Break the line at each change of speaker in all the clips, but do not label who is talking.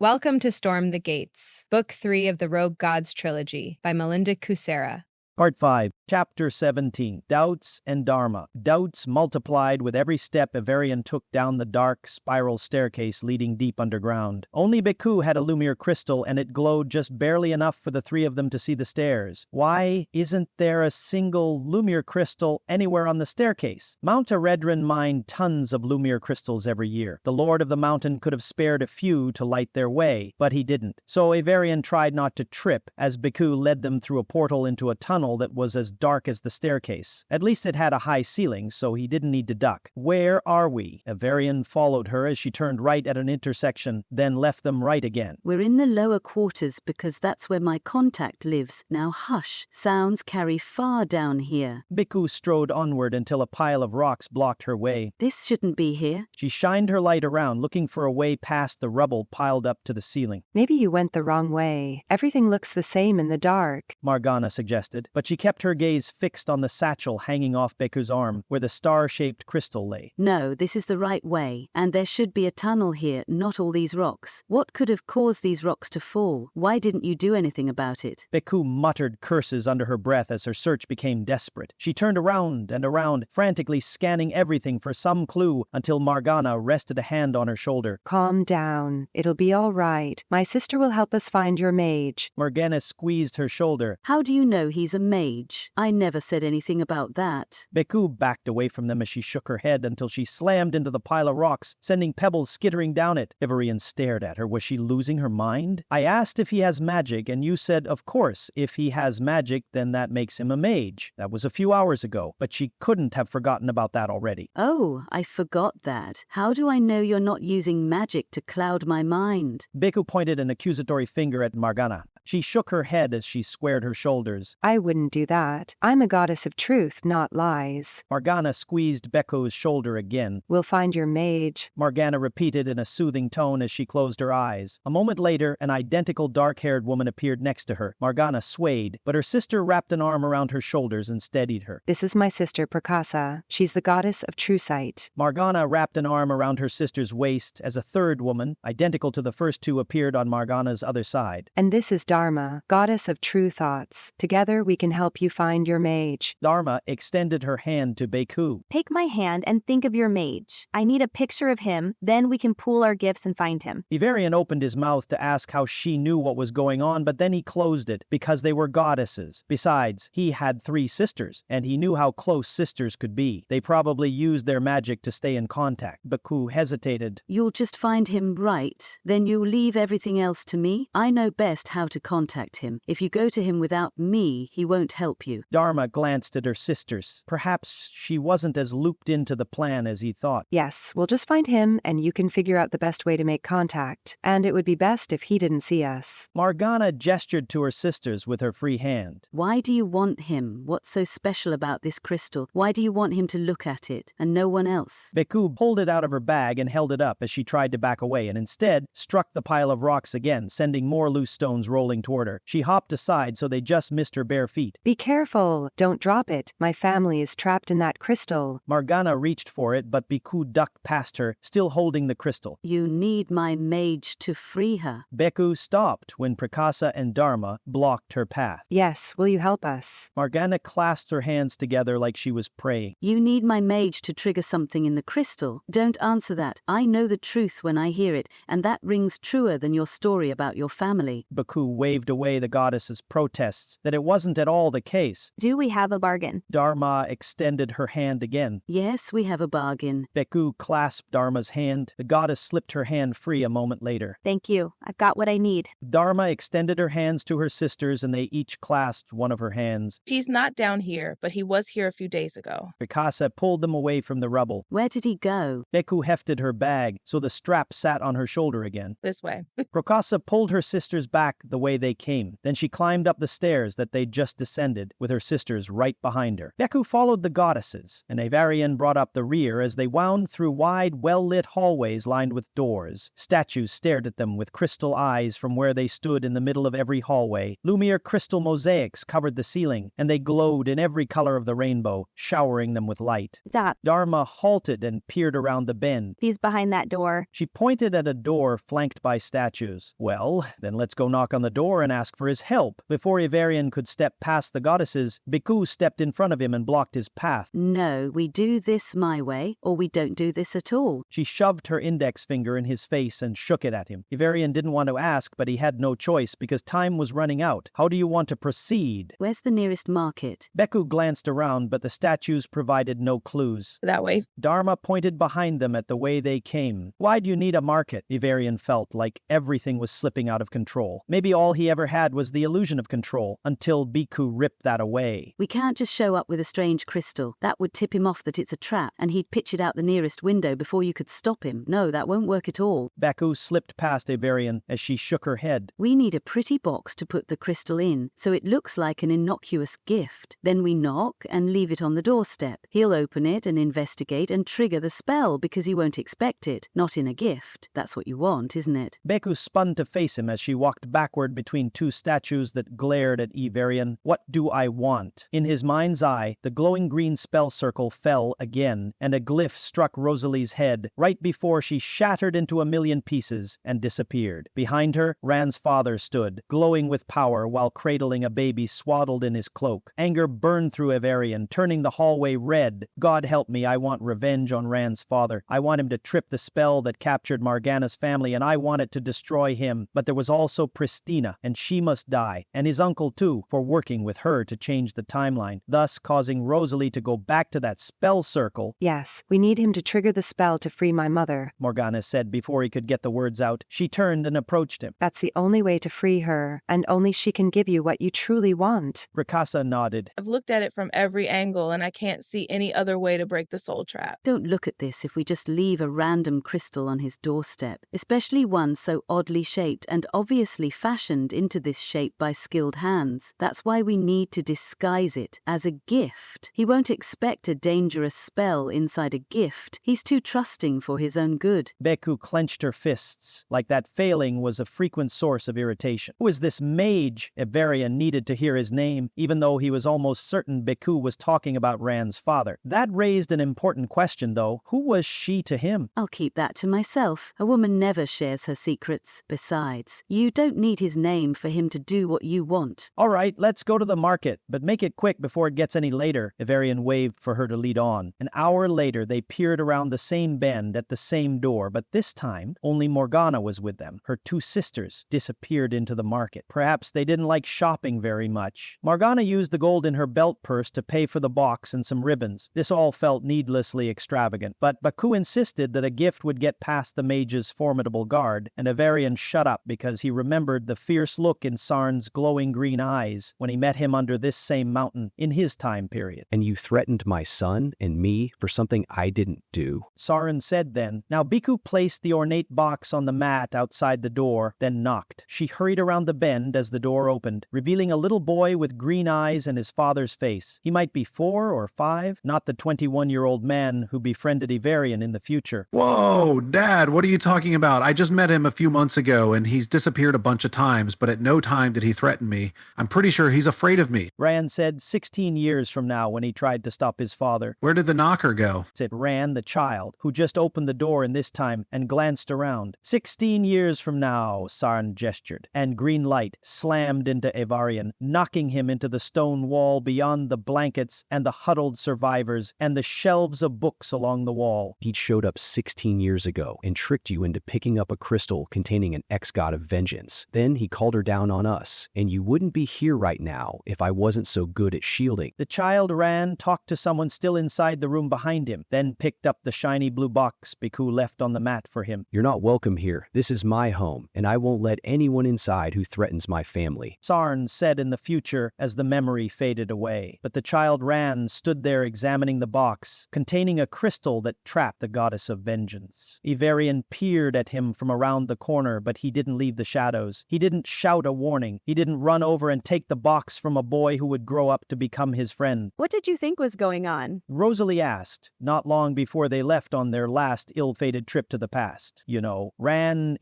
Welcome to Storm the Gates, Book 3 of the Rogue Gods Trilogy by Melinda Kucsera.
Part 5, Chapter 17, Doubts and Dharma. Doubts multiplied with every step Ivarian took down the dark, spiral staircase leading deep underground. Only Beku had a Lumiere crystal, and it glowed just barely enough for the three of them to see the stairs. Why isn't there a single Lumiere crystal anywhere on the staircase? Mount Eredrin mined tons of Lumiere crystals every year. The Lord of the Mountain could have spared a few to light their way, but he didn't. So Ivarian tried not to trip as Beku led them through a portal into a tunnel that was as dark as the staircase. At least it had a high ceiling, so he didn't need to duck. Where are we? Ivarian followed her as she turned right at an intersection, then left them right again.
We're in the lower quarters because that's where my contact lives. Now hush. Sounds carry far down here.
Beku strode onward until a pile of rocks blocked her way.
This shouldn't be here.
She shined her light around, looking for a way past the rubble piled up to the ceiling.
Maybe you went the wrong way. Everything looks the same in the dark,
Morgana suggested, but she kept her gaze fixed on the satchel hanging off Beku's arm, where the star-shaped crystal lay.
No, this is the right way, and there should be a tunnel here, not all these rocks. What could have caused these rocks to fall? Why didn't you do anything about it?
Beku muttered curses under her breath as her search became desperate. She turned around and around, frantically scanning everything for some clue until Morgana rested a hand on her shoulder.
Calm down. It'll be all right. My sister will help us find your mage.
Morgana squeezed her shoulder.
How do you know he's a mage? I never said anything about that.
Beku backed away from them as she shook her head until she slammed into the pile of rocks, sending pebbles skittering down it. Ivarian stared at her. Was she losing her mind? I asked if he has magic, and you said, of course, if he has magic, then that makes him a mage. That was a few hours ago, but she couldn't have forgotten about that already.
Oh, I forgot that. How do I know you're not using magic to cloud my mind?
Beku pointed an accusatory finger at Morgana. She shook her head as she squared her shoulders.
I wouldn't do that. I'm a goddess of truth, not lies.
Morgana squeezed Beku's shoulder again.
We'll find your mage,
Morgana repeated in a soothing tone as she closed her eyes. A moment later, an identical dark-haired woman appeared next to her. Morgana swayed, but her sister wrapped an arm around her shoulders and steadied her.
This is my sister Prakasa. She's the goddess of true sight.
Morgana wrapped an arm around her sister's waist as a third woman, identical to the first two, appeared on Morgana's other side.
And this is Dharma, goddess of true thoughts. Together we can help you find your mage.
Dharma extended her hand to Beku.
Take my hand and think of your mage. I need a picture of him, then we can pool our gifts and find him.
Ivarian opened his mouth to ask how she knew what was going on, but then he closed it, because they were goddesses. Besides, he had 3 sisters, and he knew how close sisters could be. They probably used their magic to stay in contact. Beku hesitated.
You'll just find him, right? Then you'll leave everything else to me? I know best how to contact him. If you go to him without me, he won't help you.
Dharma glanced at her sisters. Perhaps she wasn't as looped into the plan as he thought.
Yes, we'll just find him and you can figure out the best way to make contact. And it would be best if he didn't see us.
Morgana gestured to her sisters with her free hand.
Why do you want him? What's so special about this crystal? Why do you want him to look at it and no one else?
Beku pulled it out of her bag and held it up as she tried to back away and instead struck the pile of rocks again, sending more loose stones rolling toward her. She hopped aside so they just missed her bare feet.
Be careful. Don't drop it. My family is trapped in that crystal.
Morgana reached for it, but Beku ducked past her, still holding the crystal.
You need my mage to free her.
Beku stopped when Prakasa and Dharma blocked her path.
Yes, will you help us?
Morgana clasped her hands together like she was praying.
You need my mage to trigger something in the crystal. Don't answer that. I know the truth when I hear it, and that rings truer than your story about your family.
Beku waved away the goddess's protests that it wasn't at all the case.
Do we have a bargain?
Dharma extended her hand again.
Yes, we have a bargain.
Beku clasped Dharma's hand. The goddess slipped her hand free a moment later.
Thank you. I've got what I need.
Dharma extended her hands to her sisters and they each clasped one of her hands.
He's not down here, but he was here a few days ago.
Prakasa pulled them away from the rubble.
Where did he go?
Beku hefted her bag so the strap sat on her shoulder again.
This way.
Prakasa pulled her sisters back the way way they came. Then she climbed up the stairs that they'd just descended, with her sisters right behind her. Beku followed the goddesses, and Avarian brought up the rear as they wound through wide, well-lit hallways lined with doors. Statues stared at them with crystal eyes from where they stood in the middle of every hallway. Lumiere crystal mosaics covered the ceiling, and they glowed in every color of the rainbow, showering them with light.
Stop.
Dharma halted and peered around the bend.
He's behind that door.
She pointed at a door flanked by statues. Well, then let's go knock on the door and ask for his help. Before Avarian could step past the goddesses, Beku stepped in front of him and blocked his path.
No, we do this my way, or we don't do this at all.
She shoved her index finger in his face and shook it at him. Avarian didn't want to ask, but he had no choice because time was running out. How do you want to proceed?
Where's the nearest market?
Beku glanced around, but the statues provided no clues.
That way.
Dharma pointed behind them at the way they came. Why do you need a market? Avarian felt like everything was slipping out of control. Maybe all he ever had was the illusion of control, until Beku ripped that away.
We can't just show up with a strange crystal. That would tip him off that it's a trap, and he'd pitch it out the nearest window before you could stop him. No, that won't work at all.
Beku slipped past Avarian as she shook her head.
We need a pretty box to put the crystal in, so it looks like an innocuous gift. Then we knock and leave it on the doorstep. He'll open it and investigate and trigger the spell because he won't expect it. Not in a gift. That's what you want, isn't it?
Beku spun to face him as she walked backward between two statues that glared at Avarian. What do I want? In his mind's eye, the glowing green spell circle fell again, and a glyph struck Rosalie's head right before she shattered into a million pieces and disappeared. Behind her, Ran's father stood, glowing with power while cradling a baby swaddled in his cloak. Anger burned through Avarian, turning the hallway red. God help me, I want revenge on Ran's father. I want him to trip the spell that captured Morgana's family, and I want it to destroy him. But there was also Pristina, and she must die, and his uncle too, for working with her to change the timeline, thus causing Rosalie to go back to that spell circle.
Yes, we need him to trigger the spell to free my mother,
Morgana said before he could get the words out. She turned and approached him.
That's the only way to free her, and only she can give you what you truly want.
Rakasa nodded.
I've looked at it from every angle and I can't see any other way to break the soul trap.
Don't look at this if we just leave a random crystal on his doorstep, especially one so oddly shaped and obviously fashioned into this shape by skilled hands. That's why we need to disguise it as a gift. He won't expect a dangerous spell inside a gift. He's too trusting for his own good.
Beku clenched her fists, like that failing was a frequent source of irritation. Who is this mage? Avarian needed to hear his name, even though he was almost certain Beku was talking about Ran's father. That raised an important question, though. Who was she to him?
I'll keep that to myself. A woman never shares her secrets. Besides, you don't need his name for him to do what you want.
All right, let's go to the market, but make it quick before it gets any later. Avarian waved for her to lead on. An hour later, they peered around the same bend at the same door, but this time, only Morgana was with them. Her two sisters disappeared into the market. Perhaps they didn't like shopping very much. Morgana used the gold in her belt purse to pay for the box and some ribbons. This all felt needlessly extravagant, but Beku insisted that a gift would get past the mage's formidable guard, and Avarian shut up because he remembered the fierce look in Sarn's glowing green eyes when he met him under this same mountain in his time period.
And you threatened my son and me for something I didn't do?
Sarn said then. Now Beku placed the ornate box on the mat outside the door, then knocked. She hurried around the bend as the door opened, revealing a little boy with green eyes and his father's face. He might be 4 or 5, not the 21-year-old man who befriended Avarian in the future.
Whoa, Dad, what are you talking about? I just met him a few months ago, and he's disappeared a bunch of times, but at no time did he threaten me. I'm pretty sure he's afraid of me.
Ran said 16 years from now when he tried to stop his father.
Where did the knocker go?
Said Ran, the child, who just opened the door in this time and glanced around. 16 years from now, Sarn gestured, and green light slammed into Avarian, knocking him into the stone wall beyond the blankets and the huddled survivors and the shelves of books along the wall.
He showed up 16 years ago and tricked you into picking up a crystal containing an ex-god of vengeance. Then he called her down on us, and you wouldn't be here right now if I wasn't so good at shielding.
The child ran, talked to someone still inside the room behind him, then picked up the shiny blue box Beku left on the mat for him.
You're not welcome here. This is my home, and I won't let anyone inside who threatens my family.
Sarn said in the future as the memory faded away. But the child Ran stood there examining the box, containing a crystal that trapped the goddess of vengeance. Avarian peered at him from around the corner, but he didn't leave the shadows. He didn't didn't shout a warning. He didn't run over and take the box from a boy who would grow up to become his friend.
What did you think was going on?
Rosalie asked, not long before they left on their last ill-fated trip to the past. Ivarian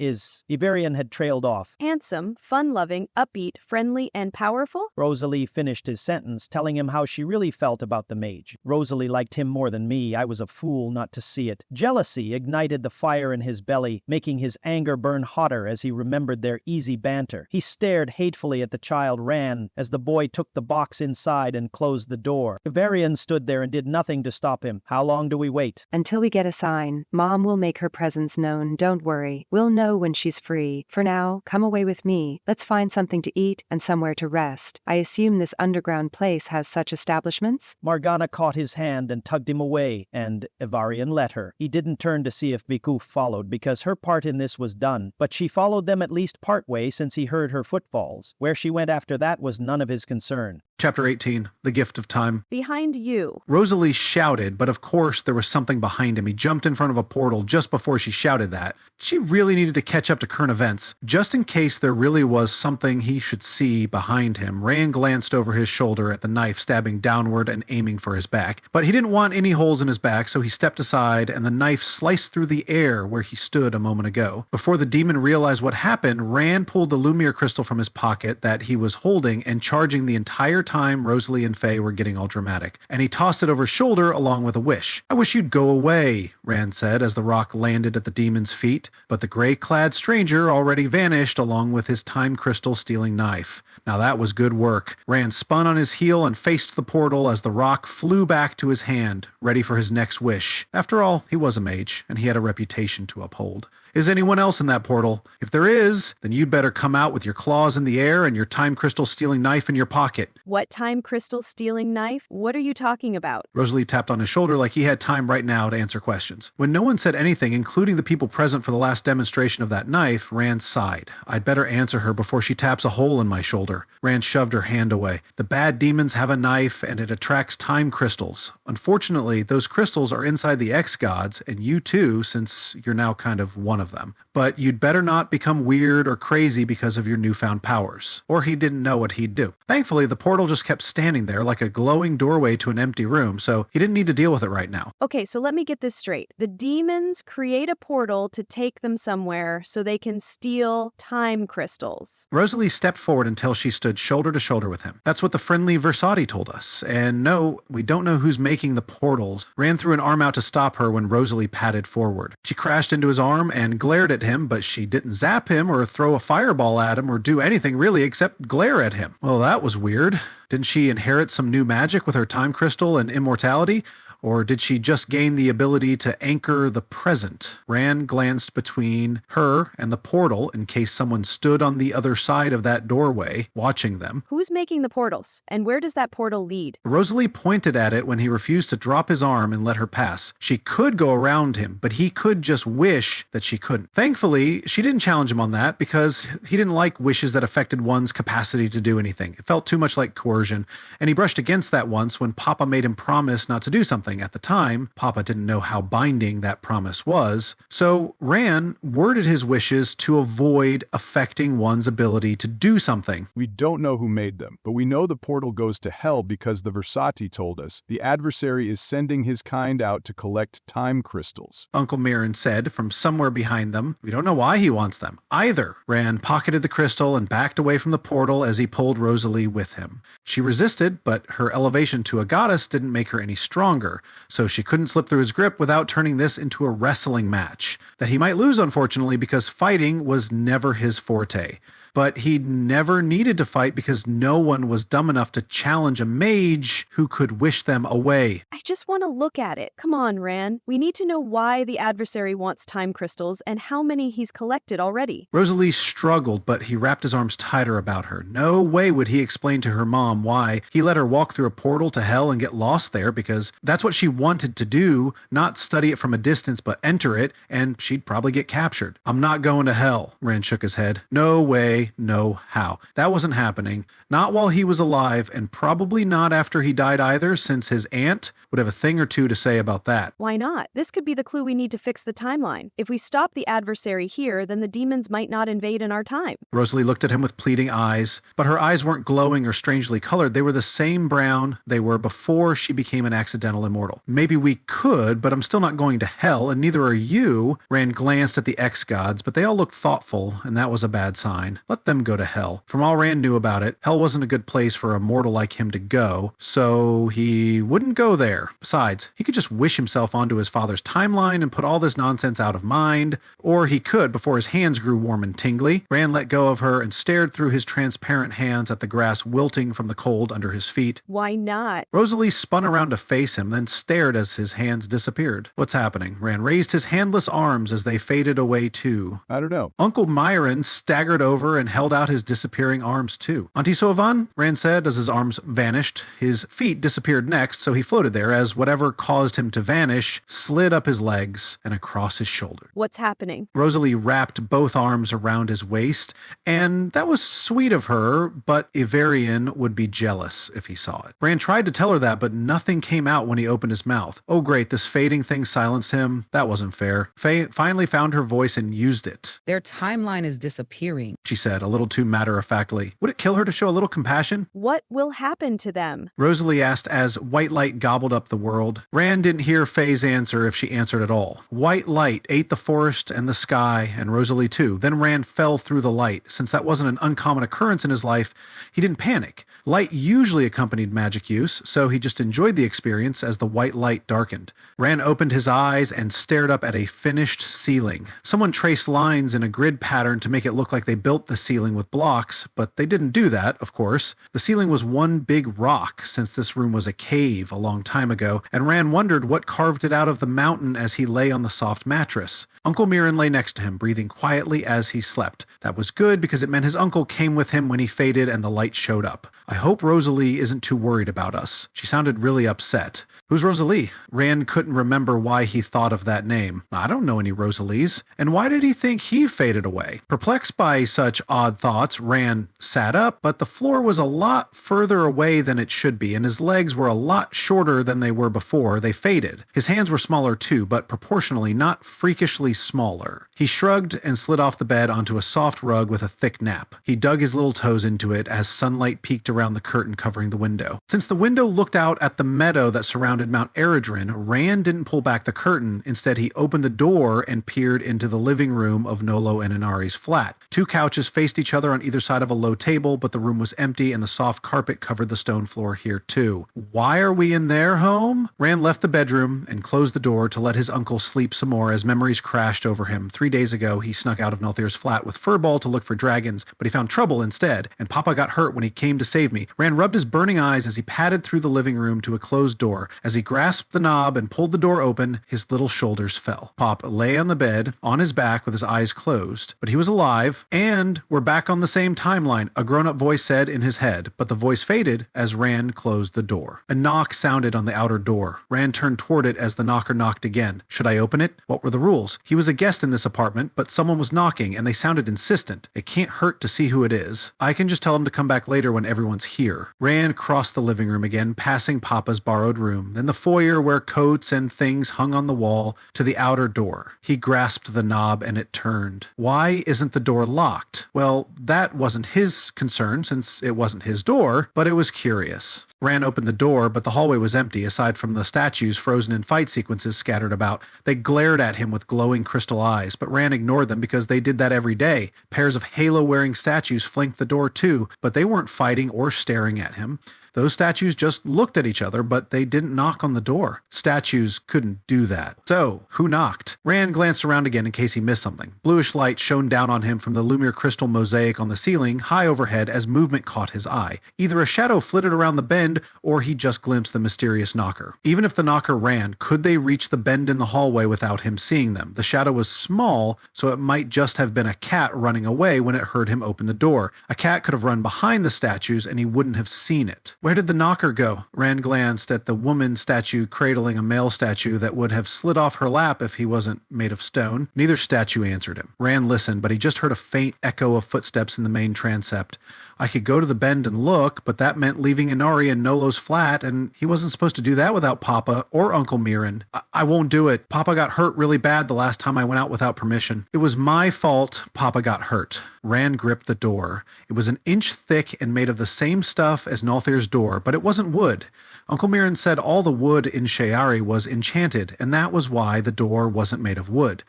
had trailed off.
Handsome, fun-loving, upbeat, friendly, and powerful?
Rosalie finished his sentence, telling him how she really felt about the mage. Rosalie liked him more than me. I was a fool not to see it. Jealousy ignited the fire in his belly, making his anger burn hotter as he remembered their easy banter. He stared hatefully at the child Ran as the boy took the box inside and closed the door. Ivarian stood there and did nothing to stop him. How long do we wait?
Until we get a sign. Mom will make her presence known, don't worry. We'll know when she's free. For now, come away with me. Let's find something to eat and somewhere to rest. I assume this underground place has such establishments?
Morgana caught his hand and tugged him away, and Ivarian let her. He didn't turn to see if Biku followed, because her part in this was done, but she followed them at least part way since he heard her footfalls. Where she went after that was none of his concern.
Chapter 18, The Gift of Time.
Behind you.
Rosalie shouted, but of course there was something behind him. He jumped in front of a portal just before she shouted that. She really needed to catch up to current events. Just in case there really was something he should see behind him, Rand glanced over his shoulder at the knife stabbing downward and aiming for his back. But he didn't want any holes in his back, so he stepped aside and the knife sliced through the air where he stood a moment ago. Before the demon realized what happened, Rand pulled the Lumiere crystal from his pocket that he was holding and charging the entire time Rosalie and Faye were getting all dramatic, and he tossed it over his shoulder along with a wish. "I wish you'd go away," Rand said as the rock landed at the demon's feet, but the gray-clad stranger already vanished along with his time crystal stealing knife. Now that was good work. Rand spun on his heel and faced the portal as the rock flew back to his hand, ready for his next wish. After all, he was a mage, and he had a reputation to uphold. Is anyone else in that portal? If there is, then you'd better come out with your claws in the air and your time crystal stealing knife in your pocket.
What time crystal stealing knife? What are you talking about?
Rosalie tapped on his shoulder like he had time right now to answer questions. When no one said anything, including the people present for the last demonstration of that knife, Rand sighed. I'd better answer her before she taps a hole in my shoulder. Rand shoved her hand away. The bad demons have a knife and it attracts time crystals. Unfortunately, those crystals are inside the X-Gods, and you too, since you're now kind of one of them. But you'd better not become weird or crazy because of your newfound powers. Or he didn't know what he'd do. Thankfully, the portal just kept standing there like a glowing doorway to an empty room, so he didn't need to deal with it right now.
Okay, so let me get this straight. The demons create a portal to take them somewhere so they can steal time crystals.
Rosalie stepped forward until she stood shoulder to shoulder with him. That's what the friendly Versati told us. And no, we don't know who's making the portals. Rand threw an arm out to stop her when Rosalie padded forward. She crashed into his arm and glared at him, but she didn't zap him or throw a fireball at him or do anything really except glare at him. Well, that was weird. Didn't she inherit some new magic with her time crystal and immortality? Or did she just gain the ability to anchor the present? Rand glanced between her and the portal in case someone stood on the other side of that doorway, watching them.
Who's making the portals? And where does that portal lead?
Rosalie pointed at it when he refused to drop his arm and let her pass. She could go around him, but he could just wish that she couldn't. Thankfully, she didn't challenge him on that because he didn't like wishes that affected one's capacity to do anything. It felt too much like coercion, and he brushed against that once when Papa made him promise not to do something. At the time, Papa didn't know how binding that promise was, so Rand worded his wishes to avoid affecting one's ability to do something.
We don't know who made them, but we know the portal goes to hell because the Versati told us the adversary is sending his kind out to collect time crystals.
Uncle Mirren said from somewhere behind them. We don't know why he wants them either. Rand pocketed the crystal and backed away from the portal as he pulled Rosalie with him. She resisted, but her elevation to a goddess didn't make her any stronger, so she couldn't slip through his grip without turning this into a wrestling match that he might lose, unfortunately, because fighting was never his forte. But he never needed to fight because no one was dumb enough to challenge a mage who could wish them away.
I just want to look at it. Come on, Ran. We need to know why the adversary wants time crystals and how many he's collected already.
Rosalie struggled, but he wrapped his arms tighter about her. No way would he explain to her mom why he let her walk through a portal to hell and get lost there, because that's what she wanted to do, not study it from a distance, but enter it, and she'd probably get captured. I'm not going to hell, Rand shook his head. No way. No how. That wasn't happening. Not while he was alive, and probably not after he died either, since his aunt would have a thing or two to say about that.
Why not? This could be the clue we need to fix the timeline. If we stop the adversary here, then the demons might not invade in our time.
Rosalie looked at him with pleading eyes, but her eyes weren't glowing or strangely colored. They were the same brown they were before she became an accidental immortal. Maybe we could, but I'm still not going to hell, and neither are you. Rand glanced at the ex-gods, but they all looked thoughtful, and that was a bad sign. Let them go to hell. From all Rand knew about it, hell wasn't a good place for a mortal like him to go, so he wouldn't go there. Besides, he could just wish himself onto his father's timeline and put all this nonsense out of mind, or he could before his hands grew warm and tingly. Rand let go of her and stared through his transparent hands at the grass wilting from the cold under his feet.
Why not?
Rosalie spun around to face him, then stared as his hands disappeared. What's happening? Rand raised his handless arms as they faded away too.
I don't know.
Uncle Myron staggered over and held out his disappearing arms too. Auntie Sauvan? Rand said as his arms vanished. His feet disappeared next, so he floated there as whatever caused him to vanish slid up his legs and across his shoulder.
What's happening?
Rosalie wrapped both arms around his waist, and that was sweet of her, but Ivarian would be jealous if he saw it. Rand tried to tell her that, but nothing came out when he opened his mouth. Oh great, this fading thing silenced him. That wasn't fair. Faye finally found her voice and used it.
Their timeline is disappearing,
She said, a little too matter-of-factly. Would it kill her to show a little compassion?
What will happen to them?
Rosalie asked as white light gobbled up the world. Rand didn't hear Faye's answer if she answered at all. White light ate the forest and the sky, and Rosalie too. Then Rand fell through the light. Since that wasn't an uncommon occurrence in his life, he didn't panic. Light usually accompanied magic use, so he just enjoyed the experience as the white light darkened. Rand opened his eyes and stared up at a finished ceiling. Someone traced lines in a grid pattern to make it look like they built the ceiling with blocks, but they didn't do that, of course. The ceiling was one big rock, since this room was a cave a long time ago, and Rand wondered what carved it out of the mountain as he lay on the soft mattress. Uncle Mirren lay next to him, breathing quietly as he slept. That was good because it meant his uncle came with him when he faded and the light showed up. I hope Rosalie isn't too worried about us. She sounded really upset. Who's Rosalie? Rand couldn't remember why he thought of that name. I don't know any Rosalies. And why did he think he faded away? Perplexed by such odd thoughts, Rand sat up, but the floor was a lot further away than it should be, and his legs were a lot shorter than they were before they faded. His hands were smaller too, but proportionally not freakishly smaller. He shrugged and slid off the bed onto a soft rug with a thick nap. He dug his little toes into it as sunlight peeked around the curtain covering the window. Since the window looked out at the meadow that surrounded Mount Eredrin, Rand didn't pull back the curtain. Instead, he opened the door and peered into the living room of Nolo and Inari's flat. Two couches faced each other on either side of a low table, but the room was empty and the soft carpet covered the stone floor here too. Why are we in their home? Rand left the bedroom and closed the door to let his uncle sleep some more as memories crashed over him. 3 days ago, he snuck out of Nalthir's flat with Furball to look for dragons, but he found trouble instead, and Papa got hurt when he came to save me. Rand rubbed his burning eyes as he padded through the living room to a closed door. As he grasped the knob and pulled the door open, his little shoulders fell. Pop lay on the bed, on his back with his eyes closed, but he was alive, and we're back on the same timeline, a grown-up voice said in his head, but the voice faded as Rand closed the door. A knock sounded on the outer door. Rand turned toward it as the knocker knocked again. Should I open it? What were the rules? He was a guest in this apartment, but someone was knocking, and they sounded insistent. It can't hurt to see who it is. I can just tell him to come back later when everyone's here. Rand crossed the living room again, passing Papa's borrowed room, then the foyer where coats and things hung on the wall, to the outer door. He grasped the knob and it turned. Why isn't the door locked? Well, that wasn't his concern since it wasn't his door, but it was curious. Rand opened the door, but the hallway was empty, aside from the statues frozen in fight sequences scattered about. They glared at him with glowing crystal eyes, but Rand ignored them because they did that every day. Pairs of halo-wearing statues flanked the door too, but they weren't fighting or staring at him. Those statues just looked at each other, but they didn't knock on the door. Statues couldn't do that. So, who knocked? Rand glanced around again in case he missed something. Bluish light shone down on him from the Lumiere crystal mosaic on the ceiling, high overhead, as movement caught his eye. Either a shadow flitted around the bend, or he just glimpsed the mysterious knocker. Even if the knocker ran, could they reach the bend in the hallway without him seeing them? The shadow was small, so it might just have been a cat running away when it heard him open the door. A cat could have run behind the statues, and he wouldn't have seen it. Where did the knocker go? Rand glanced at the woman statue cradling a male statue that would have slid off her lap if he wasn't made of stone. Neither statue answered him. Rand listened, but he just heard a faint echo of footsteps in the main transept. I could go to the bend and look, but that meant leaving Inari in Nolo's flat, and he wasn't supposed to do that without Papa or Uncle Mirren. I won't do it. Papa got hurt really bad the last time I went out without permission. It was my fault Papa got hurt. Rand gripped the door. It was an inch thick and made of the same stuff as Nolthir's door, but it wasn't wood. Uncle Mirren said all the wood in Shayari was enchanted, and that was why the door wasn't made of wood.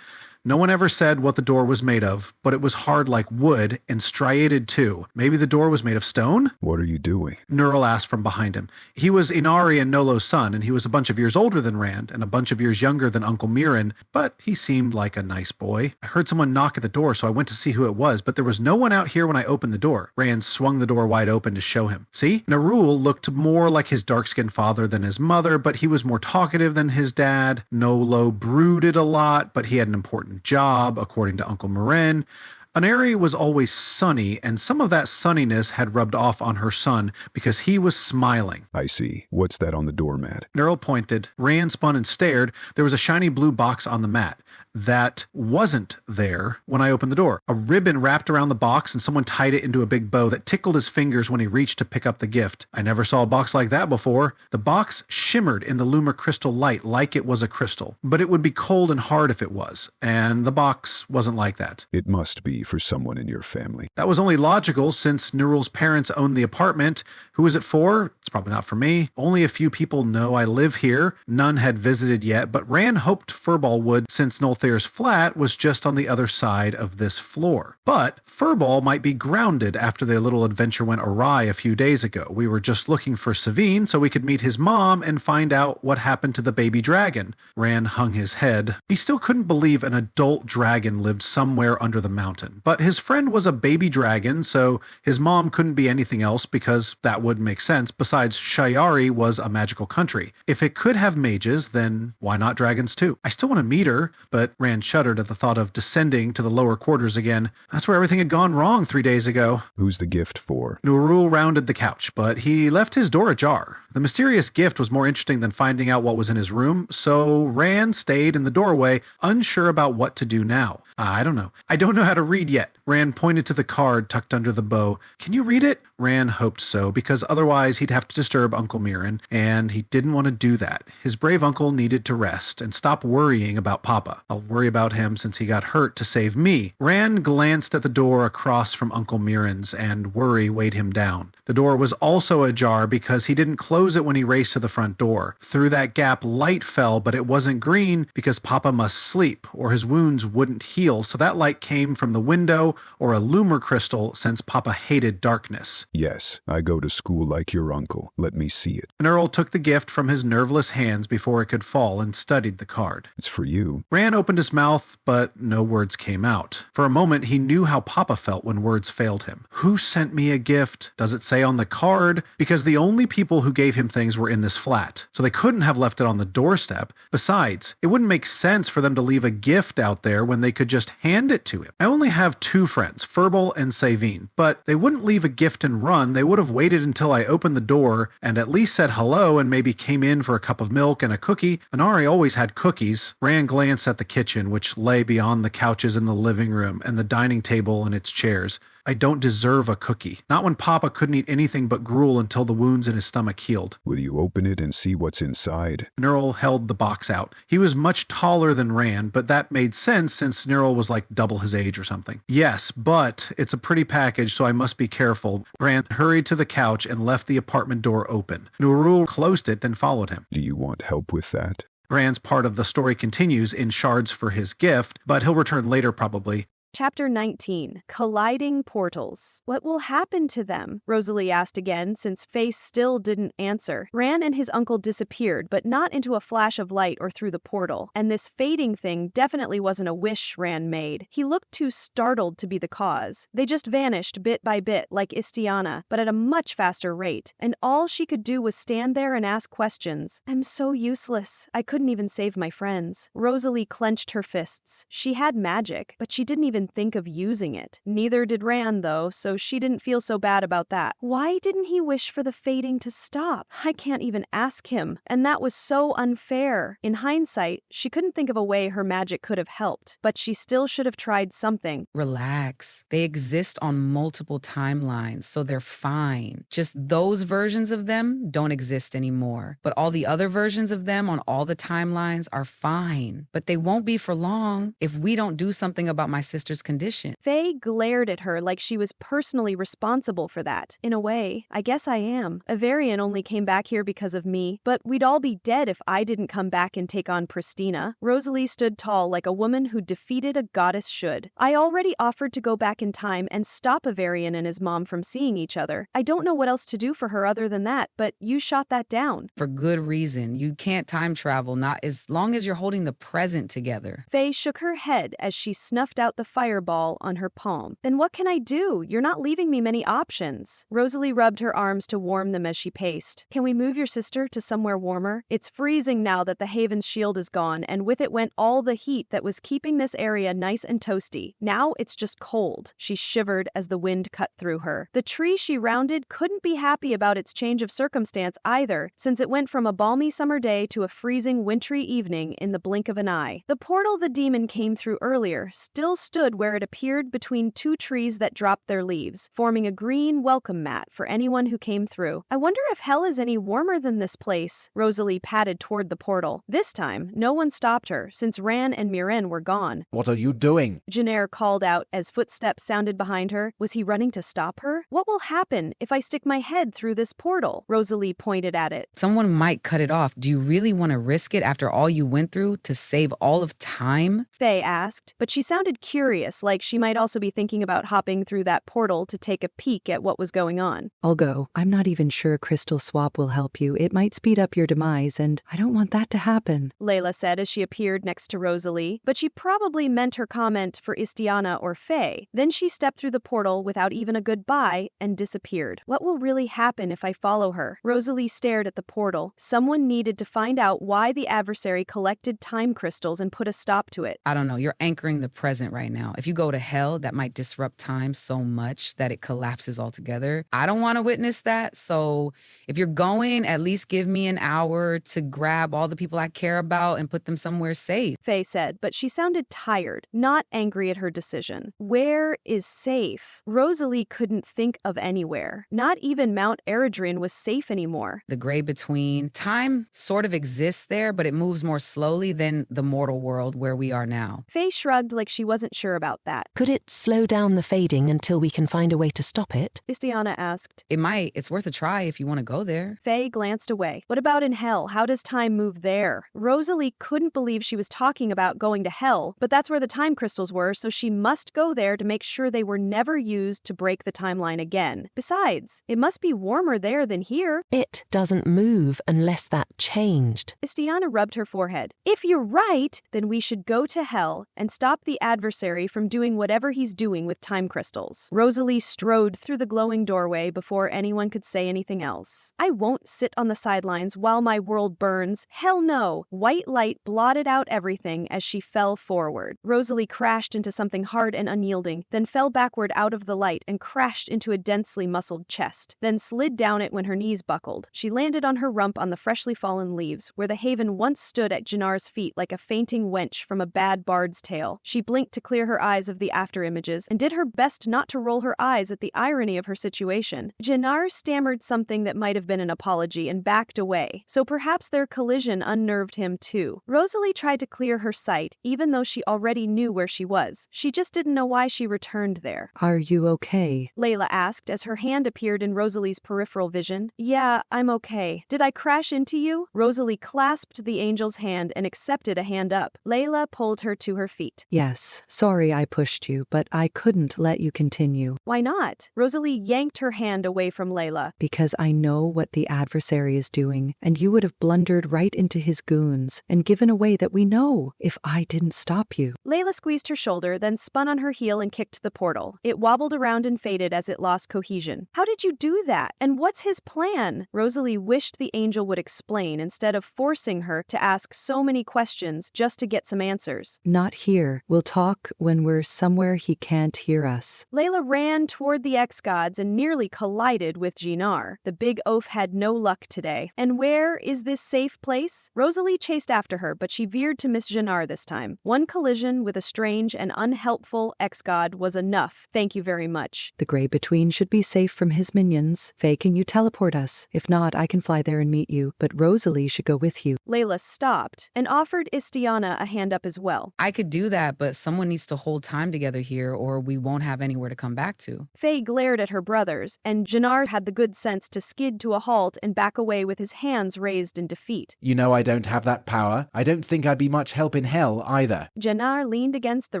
No one ever said what the door was made of, but it was hard like wood and striated too. Maybe the door was made of stone?
What are you doing?
Neural asked from behind him. He was Inari and Nolo's son, and he was a bunch of years older than Rand and a bunch of years younger than Uncle Mirren, but he seemed like a nice boy. I heard someone knock at the door, so I went to see who it was, but there was no one out here when I opened the door. Rand swung the door wide open to show him. See? Nerul looked more like his dark-skinned father than his mother, but he was more talkative than his dad. Nolo brooded a lot, but he had an important job, according to Uncle Mirren. Inari was always sunny, and some of that sunniness had rubbed off on her son because he was smiling.
I see. What's that on the doormat?
Nerl pointed. Rand spun and stared. There was a shiny blue box on the mat. That wasn't there when I opened the door. A ribbon wrapped around the box and someone tied it into a big bow that tickled his fingers when he reached to pick up the gift. I never saw a box like that before. The box shimmered in the Luma crystal light like it was a crystal, but it would be cold and hard if it was, and the box wasn't like that.
It must be for someone in your family.
That was only logical since Nerul's parents owned the apartment. Who is it for? It's probably not for me. Only a few people know I live here. None had visited yet, but Rand hoped Furball would since Nolthir's flat was just on the other side of this floor. But Furball might be grounded after their little adventure went awry a few days ago. We were just looking for Savine so we could meet his mom and find out what happened to the baby dragon. Rand hung his head. He still couldn't believe an adult dragon lived somewhere under the mountain. But his friend was a baby dragon, so his mom couldn't be anything else because that would make sense. Besides, Shayari was a magical country. If it could have mages, then why not dragons too? I still want to meet her, but Rand shuddered at the thought of descending to the lower quarters again. That's where everything had gone wrong 3 days ago.
Who's the gift for?
Nerul rounded the couch, but he left his door ajar. The mysterious gift was more interesting than finding out what was in his room, so Rand stayed in the doorway, unsure about what to do now. I don't know. I don't know how to read yet. Rand pointed to the card tucked under the bow. Can you read it? Rand hoped so, because otherwise he'd have to disturb Uncle Mirren, and he didn't want to do that. His brave uncle needed to rest and stop worrying about Papa. I'll worry about him since he got hurt to save me. Rand glanced at the door across from Uncle Mirren's, and worry weighed him down. The door was also ajar because he didn't close it when he raced to the front door. Through that gap, light fell, but it wasn't green because Papa must sleep, or his wounds wouldn't heal, so that light came from the window or a Lumer crystal since Papa hated darkness.
Yes, I go to school like your uncle. Let me see it.
Nerl took the gift from his nerveless hands before it could fall and studied the card.
It's for you.
Rand opened his mouth, but no words came out. For a moment, he knew how Papa felt when words failed him. Who sent me a gift? Does it say on the card? Because the only people who gave him things were in this flat, so they couldn't have left it on the doorstep. Besides, it wouldn't make sense for them to leave a gift out there when they could just hand it to him. I only have 2 friends, Furball and Savine, but they wouldn't leave a gift and run. They would have waited until I opened the door and at least said hello and maybe came in for a cup of milk and a cookie. Inari always had cookies. Rand glanced at the kitchen, which lay beyond the couches in the living room and the dining table and its chairs. I don't deserve a cookie. Not when Papa couldn't eat anything but gruel until the wounds in his stomach healed.
Will you open it and see what's inside?
Nerl held the box out. He was much taller than Rand, but that made sense since Nerl was like double his age or something. Yes, but it's a pretty package, so I must be careful. Rand hurried to the couch and left the apartment door open. Nerul closed it, then followed him.
Do you want help with that?
Rand's part of the story continues in shards for his gift, but he'll return later probably.
Chapter 19. Colliding Portals. What will happen to them? Rosalie asked again, since Face still didn't answer. Rand and his uncle disappeared, but not into a flash of light or through the portal. And this fading thing definitely wasn't a wish Rand made. He looked too startled to be the cause. They just vanished bit by bit, like Istiana, but at a much faster rate. And all she could do was stand there and ask questions. I'm so useless. I couldn't even save my friends. Rosalie clenched her fists. She had magic, but she didn't even even think of using it. Neither did Ran, though, so she didn't feel so bad about that. Why didn't he wish for the fading to stop? I can't even ask him. And that was so unfair. In hindsight, she couldn't think of a way her magic could have helped, but she still should have tried something.
Relax. They exist on multiple timelines, so they're fine. Just those versions of them don't exist anymore. But all the other versions of them on all the timelines are fine. But they won't be for long if we don't do something about my sister's condition.
Faye glared at her like she was personally responsible for that. In a way, I guess I am. Avarian only came back here because of me, but we'd all be dead if I didn't come back and take on Pristina. Rosalie stood tall like a woman who defeated a goddess should. I already offered to go back in time and stop Avarian and his mom from seeing each other. I don't know what else to do for her other than that, but you shot that down.
For good reason. You can't time travel, not as long as you're holding the present together.
Faye shook her head as she snuffed out the fireball on her palm. Then what can I do? You're not leaving me many options. Rosalie rubbed her arms to warm them as she paced. Can we move your sister to somewhere warmer? It's freezing now that the Haven's shield is gone, and with it went all the heat that was keeping this area nice and toasty. Now it's just cold. She shivered as the wind cut through her. The tree she rounded couldn't be happy about its change of circumstance either, since it went from a balmy summer day to a freezing wintry evening in the blink of an eye. The portal the demon came through earlier still stood where it appeared between two trees that dropped their leaves, forming a green welcome mat for anyone who came through. I wonder if hell is any warmer than this place. Rosalie padded toward the portal. This time, no one stopped her, since Ran and Miren were gone.
What are you doing?
Jennair called out as footsteps sounded behind her. Was he running to stop her? What will happen if I stick my head through this portal? Rosalie pointed at it.
Someone might cut it off. Do you really want to risk it after all you went through to save all of time?
Faye asked, but she sounded curious, like she might also be thinking about hopping through that portal to take a peek at what was going on.
I'll go. I'm not even sure a crystal swap will help you. It might speed up your demise, and I don't want that to happen,
Layla said as she appeared next to Rosalie, but she probably meant her comment for Istiana or Faye. Then she stepped through the portal without even a goodbye and disappeared. What will really happen if I follow her? Rosalie stared at the portal. Someone needed to find out why the adversary collected time crystals and put a stop to it.
I don't know. You're anchoring the present right now. If you go to hell, that might disrupt time so much that it collapses altogether. I don't want to witness that. So if you're going, at least give me an hour to grab all the people I care about and put them somewhere safe,
Faye said, but she sounded tired, not angry at her decision. Where is safe? Rosalie couldn't think of anywhere. Not even Mount Eredrin was safe anymore.
the gray between. Time sort of exists there, but it moves more slowly than the mortal world where we are now.
Faye shrugged like she wasn't sure about that.
Could it slow down the fading until we can find a way to stop it?
Istiana asked.
It might. It's worth a try if you want to go there.
Faye glanced away. What about in hell? How does time move there? Rosalie couldn't believe she was talking about going to hell, but that's where the time crystals were, so she must go there to make sure they were never used to break the timeline again. Besides, it must be warmer there than here.
It doesn't move unless that changed.
Istiana rubbed her forehead. If you're right, then we should go to hell and stop the adversary from doing whatever he's doing with time crystals. Rosalie strode through the glowing doorway before anyone could say anything else. I won't sit on the sidelines while my world burns. Hell no. White light blotted out everything as she fell forward. Rosalie crashed into something hard and unyielding, then fell backward out of the light and crashed into a densely muscled chest, then slid down it when her knees buckled. She landed on her rump on the freshly fallen leaves, where the Haven once stood at Jannar's feet like a fainting wench from a bad bard's tale. She blinked to clear her eyes of the after-images, and did her best not to roll her eyes at the irony of her situation. Jannar stammered something that might have been an apology and backed away, so perhaps their collision unnerved him too. Rosalie tried to clear her sight, even though she already knew where she was. She just didn't know why she returned there.
Are you okay?
Layla asked as her hand appeared in Rosalie's peripheral vision. Yeah, I'm okay. Did I crash into you? Rosalie clasped the angel's hand and accepted a hand up. Layla pulled her to her feet.
Yes, sorry I pushed you, but I couldn't let you continue.
Why not? Rosalie yanked her hand away from Layla.
Because I know what the adversary is doing, and you would have blundered right into his goons and given away that we know if I didn't stop you.
Layla squeezed her shoulder, then spun on her heel and kicked the portal. It wobbled around and faded as it lost cohesion. How did you do that? And what's his plan? Rosalie wished the angel would explain instead of forcing her to ask so many questions just to get some answers.
Not here. We'll talk when when we're somewhere he can't hear us.
Layla ran toward the ex-gods and nearly collided with Jinar. The big oaf had no luck today. And where is this safe place? Rosalie chased after her, but she veered to miss Jinar this time. One collision with a strange and unhelpful ex-god was enough. Thank you very much.
The Grey-Between should be safe from his minions. Faye, can you teleport us? If not, I can fly there and meet you, but Rosalie should go with you.
Layla stopped and offered Istiana a hand up as well.
I could do that, but someone needs to hold time together here or we won't have anywhere to come back to.
Faye glared at her brothers, and Jinar had the good sense to skid to a halt and back away with his hands raised in defeat.
You know I don't have that power. I don't think I'd be much help in hell either.
Jinar leaned against the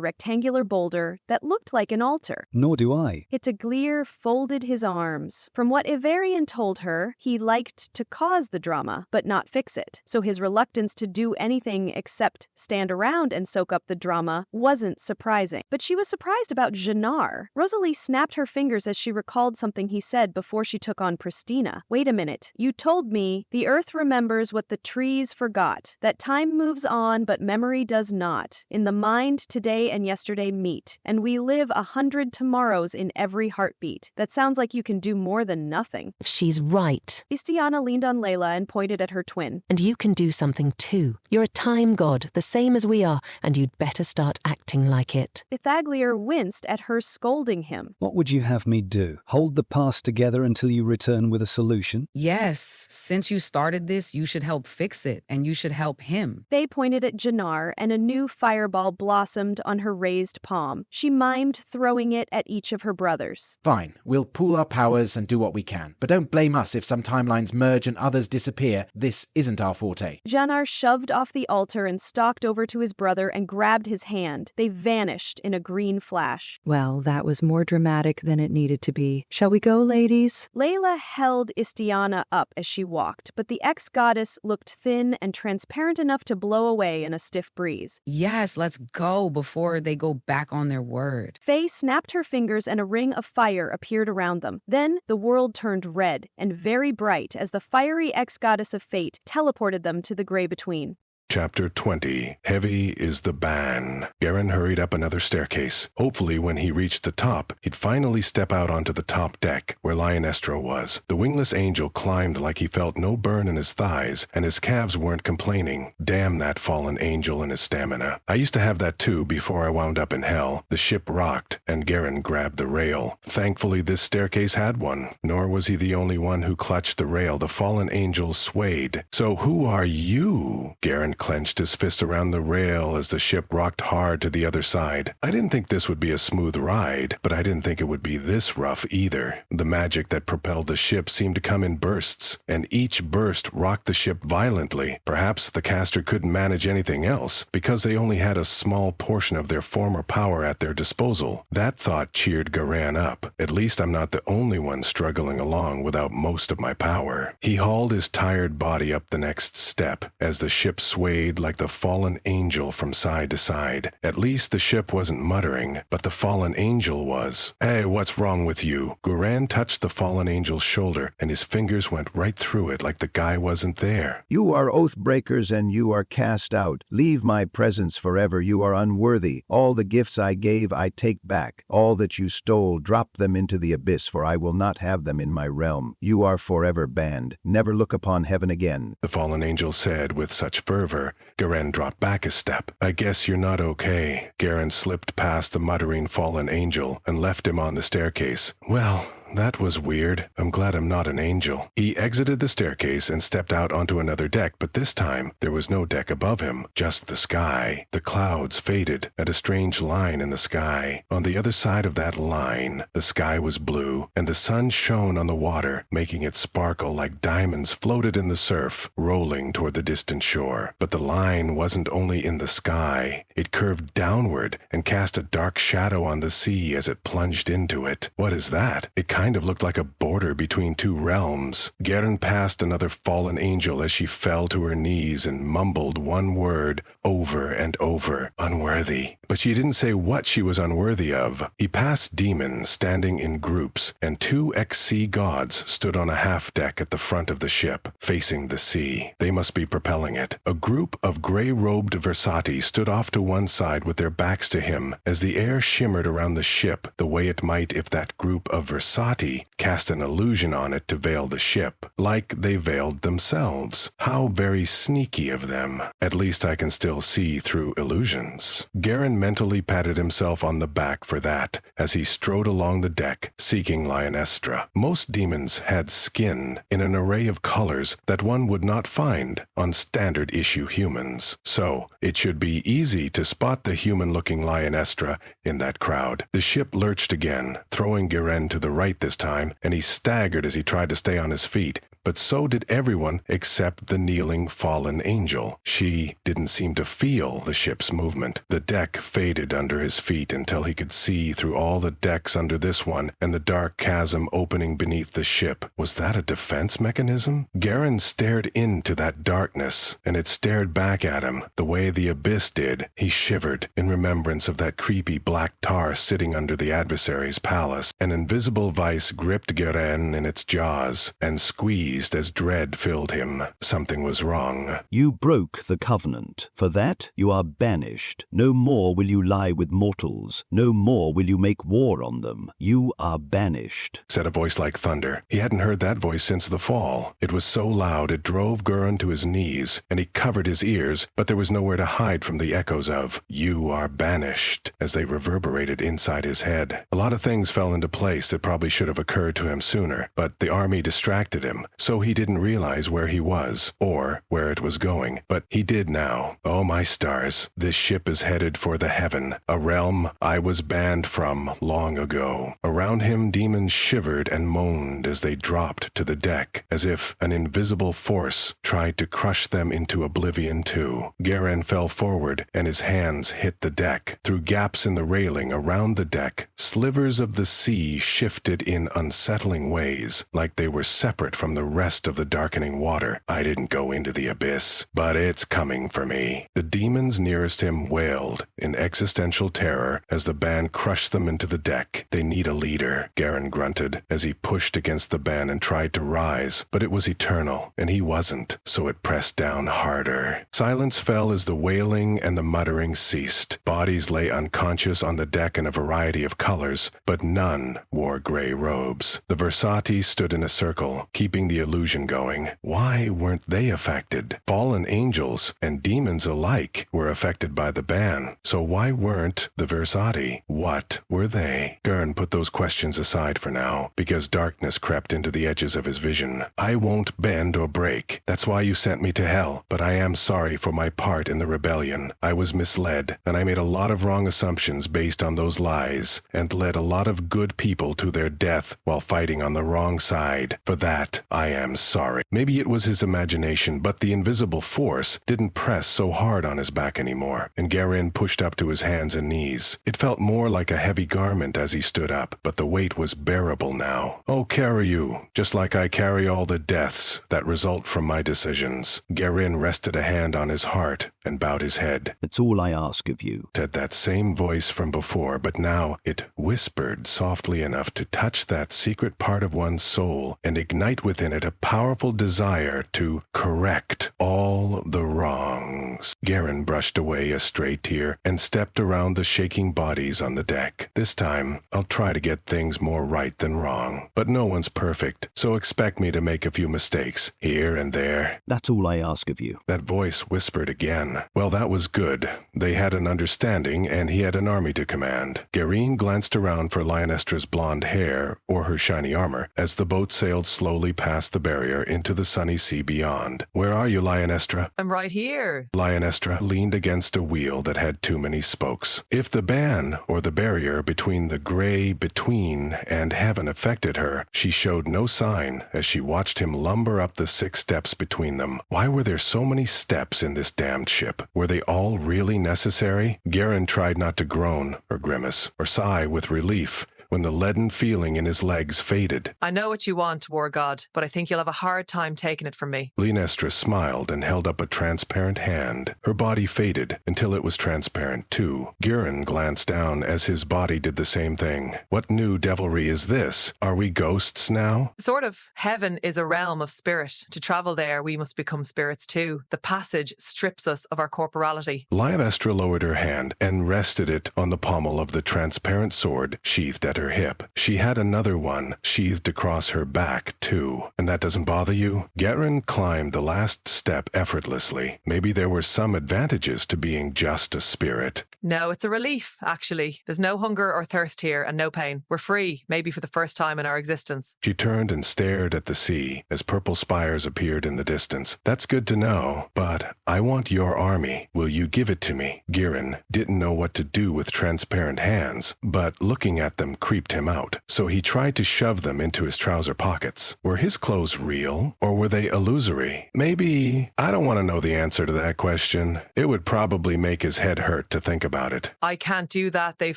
rectangular boulder that looked like an altar.
Nor do I.
Itaglir folded his arms. From what Ivarian told her, he liked to cause the drama, but not fix it. So his reluctance to do anything except stand around and soak up the drama wasn't surprising. But she was surprised about Jinar. Rosalie snapped her fingers as she recalled something he said before she took on Pristina. Wait a minute. You told me the earth remembers what the trees forgot. That time moves on, but memory does not. In the mind, today and yesterday meet, and we live 100 tomorrows in every heartbeat. That sounds like you can do more than nothing.
She's right.
Istiana leaned on Layla and pointed at her twin.
And you can do something too. You're a time god, the same as we are, and you'd better start acting like it.
Itaglir winced at her scolding him.
What would you have me do? Hold the past together until you return with a solution?
Yes, since you started this, you should help fix it, and you should help him.
They pointed at Jinar, and a new fireball blossomed on her raised palm. She mimed throwing it at each of her brothers.
Fine, we'll pool our powers and do what we can. But don't blame us if some timelines merge and others disappear. This isn't our forte.
Jinar shoved off the altar and stalked over to his brother and grabbed his hand. They vanished in a green flash.
Well, that was more dramatic than it needed to be. Shall we go, ladies?
Layla held Istiana up as she walked, but the ex-goddess looked thin and transparent enough to blow away in a stiff breeze.
Yes, let's go before they go back on their word.
Faye snapped her fingers and a ring of fire appeared around them. Then the world turned red and very bright as the fiery ex-goddess of fate teleported them to the Grey-Between.
Chapter 20. Heavy is the ban. Guerren hurried up another staircase. Hopefully when he reached the top, he'd finally step out onto the top deck, where Lionestro was. The wingless angel climbed like he felt no burn in his thighs, and his calves weren't complaining. Damn that fallen angel and his stamina. I used to have that too before I wound up in hell. The ship rocked, and Guerren grabbed the rail. Thankfully this staircase had one. Nor was he the only one who clutched the rail. The fallen angel swayed. So who are you? Guerren clenched his fist around the rail as the ship rocked hard to the other side. I didn't think this would be a smooth ride, but I didn't think it would be this rough either. The magic that propelled the ship seemed to come in bursts, and each burst rocked the ship violently. Perhaps the caster couldn't manage anything else, because they only had a small portion of their former power at their disposal. That thought cheered Guerren up. At least I'm not the only one struggling along without most of my power. He hauled his tired body up the next step as the ship swayed like the fallen angel from side to side. At least the ship wasn't muttering, but the fallen angel was. Hey, what's wrong with you? Guerren touched the fallen angel's shoulder, and his fingers went right through it like the guy wasn't there.
You are oath breakers, and you are cast out. Leave my presence forever. You are unworthy. All the gifts I gave I take back. All that you stole, drop them into the abyss, for I will not have them in my realm. You are forever banned. Never look upon heaven again.
The fallen angel said with such fervor. Guerren dropped back a step. I guess you're not okay. Guerren slipped past the muttering fallen angel and left him on the staircase. Well, that was weird. I'm glad I'm not an angel. He exited the staircase and stepped out onto another deck, but this time there was no deck above him, just the sky. The clouds faded at a strange line in the sky. On the other side of that line, the sky was blue, and the sun shone on the water, making it sparkle like diamonds floated in the surf, rolling toward the distant shore. But the line wasn't only in the sky. It curved downward and cast a dark shadow on the sea as it plunged into it. What is that? It kind kind of looked like a border between two realms. Guerren passed another fallen angel as she fell to her knees and mumbled one word over and over, unworthy. But she didn't say what she was unworthy of. He passed demons standing in groups, and 2 ex-sea gods stood on a half-deck at the front of the ship, facing the sea. They must be propelling it. A group of gray-robed Versati stood off to one side with their backs to him as the air shimmered around the ship the way it might if that group of Versati cast an illusion on it to veil the ship, like they veiled themselves. How very sneaky of them. At least I can still see through illusions. Guerren mentally patted himself on the back for that as he strode along the deck, seeking Lionestra. Most demons had skin in an array of colors that one would not find on standard-issue humans. So, it should be easy to spot the human-looking Lionestra in that crowd. The ship lurched again, throwing Guerren to the right this time, and he staggered as he tried to stay on his feet. But so did everyone except the kneeling fallen angel. She didn't seem to feel the ship's movement. The deck faded under his feet until he could see through all the decks under this one and the dark chasm opening beneath the ship. Was that a defense mechanism? Guerren stared into that darkness, and it stared back at him the way the abyss did. He shivered in remembrance of that creepy black tar sitting under the Adversary's palace. An invisible vice gripped Guerren in its jaws and squeezed as dread filled him. Something was wrong.
You broke the covenant. For that you are banished. No more will you lie with mortals. No more will you make war on them. You are banished,
said a voice like thunder. He hadn't heard that voice since the fall. It was so loud it drove Guerren to his knees, and he covered his ears, but there was nowhere to hide from the echoes of, "You are banished," as they reverberated inside his head. A lot of things fell into place that probably should have occurred to him sooner, but the army distracted him. So he didn't realize where he was, or where it was going. But he did now. Oh my stars, this ship is headed for the heaven, a realm I was banned from long ago. Around him demons shivered and moaned as they dropped to the deck, as if an invisible force tried to crush them into oblivion too. Guerren fell forward, and his hands hit the deck. Through gaps in the railing around the deck, slivers of the sea shifted in unsettling ways, like they were separate from the rest of the darkening water. I didn't go into the abyss, but it's coming for me. The demons nearest him wailed in existential terror as the band crushed them into the deck. They need a leader, Guerren grunted as he pushed against the band and tried to rise, but it was eternal, and he wasn't, so it pressed down harder. Silence fell as the wailing and the muttering ceased. Bodies lay unconscious on the deck in a variety of colors, but none wore gray robes. The Versati stood in a circle, keeping the illusion going. Why weren't they affected? Fallen angels and demons alike were affected by the ban, so why weren't the Versati? What were they? Guerren put those questions aside for now, because darkness crept into the edges of his vision. I won't bend or break. That's why you sent me to hell, but I am sorry for my part in the rebellion. I was misled, and I made a lot of wrong assumptions based on those lies, and led a lot of good people to their death while fighting on the wrong side. For that, I am sorry. Maybe it was his imagination, but the invisible force didn't press so hard on his back anymore, and Guerren pushed up to his hands and knees. It felt more like a heavy garment as he stood up, but the weight was bearable now. Oh, carry you, just like I carry all the deaths that result from my decisions. Guerren rested a hand on his heart and bowed his head.
That's all I ask of you,
said that same voice from before, but now it whispered softly enough to touch that secret part of one's soul and ignite within it a powerful desire to correct all the wrongs. Guerren brushed away a stray tear and stepped around the shaking bodies on the deck. This time, I'll try to get things more right than wrong. But no one's perfect, so expect me to make a few mistakes here and there.
That's all I ask of you.
That voice whispered again. Well, that was good. They had an understanding, and he had an army to command. Guerren glanced around for Lionestra's blonde hair or her shiny armor as the boat sailed slowly past the barrier into the sunny sea beyond. Where are you, Lionestra?
I'm right here.
Lionestra leaned against a wheel that had too many spokes. If the ban, or the barrier between the gray between and heaven affected her, she showed no sign as she watched him lumber up the 6 steps between them. Why were there so many steps in this damned ship? Were they all really necessary? Guerren tried not to groan, or grimace, or sigh with relief when the leaden feeling in his legs faded.
I know what you want, War God, but I think you'll have a hard time taking it from me.
Lynestra smiled and held up a transparent hand. Her body faded until it was transparent too. Guerren glanced down as his body did the same thing. What new devilry is this? Are we ghosts now?
Sort of. Heaven is a realm of spirit. To travel there, we must become spirits too. The passage strips us of our corporality.
Lynestra lowered her hand and rested it on the pommel of the transparent sword sheathed at her hip. She had another one sheathed across her back too. And that doesn't bother you? Guerren climbed the last step effortlessly. Maybe there were some advantages to being just a spirit.
No, it's a relief, actually. There's no hunger or thirst here and no pain. We're free, maybe for the first time in our existence.
She turned and stared at the sea as purple spires appeared in the distance. That's good to know, but I want your army. Will you give it to me? Guerren didn't know what to do with transparent hands, but looking at them creeped him out. So he tried to shove them into his trouser pockets. Were his clothes real, or were they illusory? Maybe. I don't want to know the answer to that question. It would probably make his head hurt to think about it.
I can't do that. They've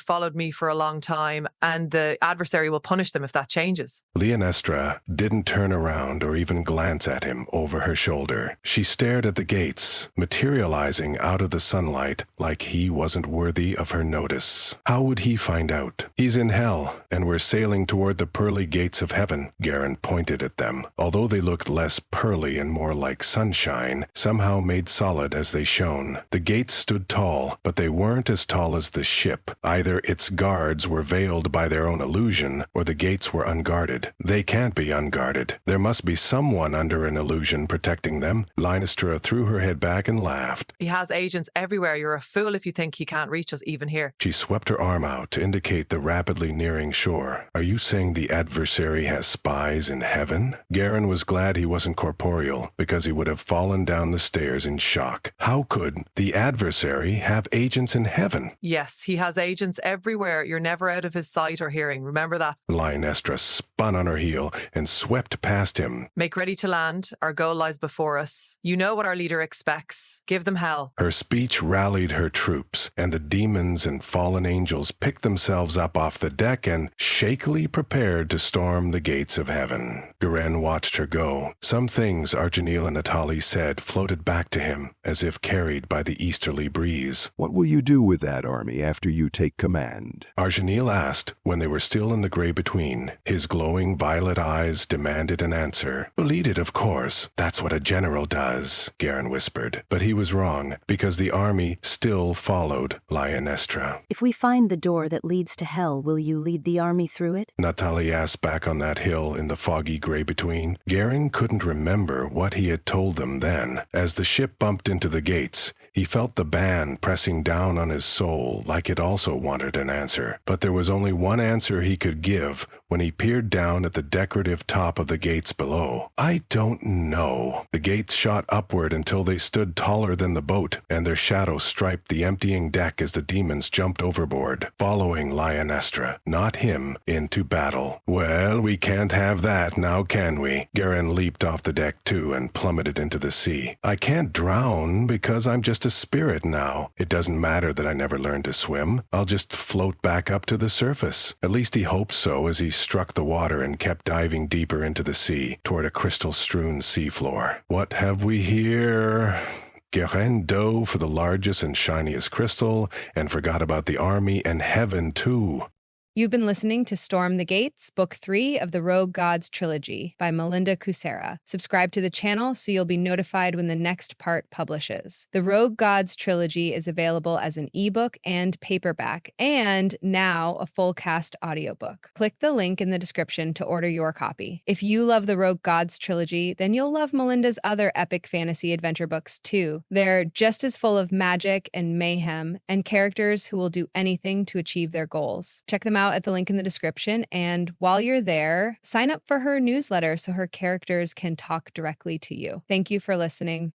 followed me for a long time, and the adversary will punish them if that changes.
Lynestra didn't turn around or even glance at him over her shoulder. She stared at the gates, materializing out of the sunlight like he wasn't worthy of her notice. How would he find out? He's in hell, and we're sailing toward the pearly gates of heaven. Guerren pointed at them. Although they looked less pearly and more like sunshine, somehow made solid as they shone. The gates stood tall, but they weren't as tall as the ship. Either its guards were veiled by their own illusion, or the gates were unguarded. They can't be unguarded. There must be someone under an illusion protecting them. Lynestra threw her head back and laughed.
He has agents everywhere. You're a fool if you think he can't reach us even here.
She swept her arm out to indicate the rapidly nearing shore. Are you saying the adversary has spies in heaven? Guerren was glad he wasn't corporeal, because he would have fallen down the stairs in shock. How could the adversary have agents in heaven?
Yes, he has agents everywhere. You're never out of his sight or hearing. Remember that.
Lynestra spun on her heel and swept past him.
Make ready to land. Our goal lies before us. You know what our leader expects. Give them hell.
Her speech rallied her troops, and the demons and fallen angels picked themselves up off the deck and shakily prepared to storm the gates of heaven. Guerren watched her go. Some things Arginil and Natali said floated back to him, as if carried by the easterly breeze.
What will you do with that army after you take command?
Arginil asked when they were still in the gray between. His glowing violet eyes demanded an answer. Lead it, of course. That's what a general does, Guerren whispered. But he was wrong, because the army still followed Lynestra.
If we find the door that leads to hell, will you lead the army through it?
Natali asked back on that hill in the foggy gray between. Guerren couldn't remember what he had told them then. As the ship bumped into the gates, he felt the band pressing down on his soul like it also wanted an answer. But there was only one answer he could give when he peered down at the decorative top of the gates below. I don't know. The gates shot upward until they stood taller than the boat, and their shadow striped the emptying deck as the demons jumped overboard, following Lynestra, not him, into battle. Well, we can't have that now, can we? Guerren leaped off the deck too and plummeted into the sea. I can't drown because I'm just a spirit now. It doesn't matter that I never learned to swim. I'll just float back up to the surface. At least he hoped so as he struck the water and kept diving deeper into the sea toward a crystal-strewn seafloor. What have we here? Guerren dove for the largest and shiniest crystal and forgot about the army and heaven too.
You've been listening to Storm the Gates, Book 3 of the Rogue Gods Trilogy by Melinda Kucsera. Subscribe to the channel so you'll be notified when the next part publishes. The Rogue Gods Trilogy is available as an ebook and paperback, and now a full cast audiobook. Click the link in the description to order your copy. If you love the Rogue Gods Trilogy, then you'll love Melinda's other epic fantasy adventure books too. They're just as full of magic and mayhem, and characters who will do anything to achieve their goals. Check them out at the link in the description, and while you're there, sign up for her newsletter so her characters can talk directly to you. Thank you for listening.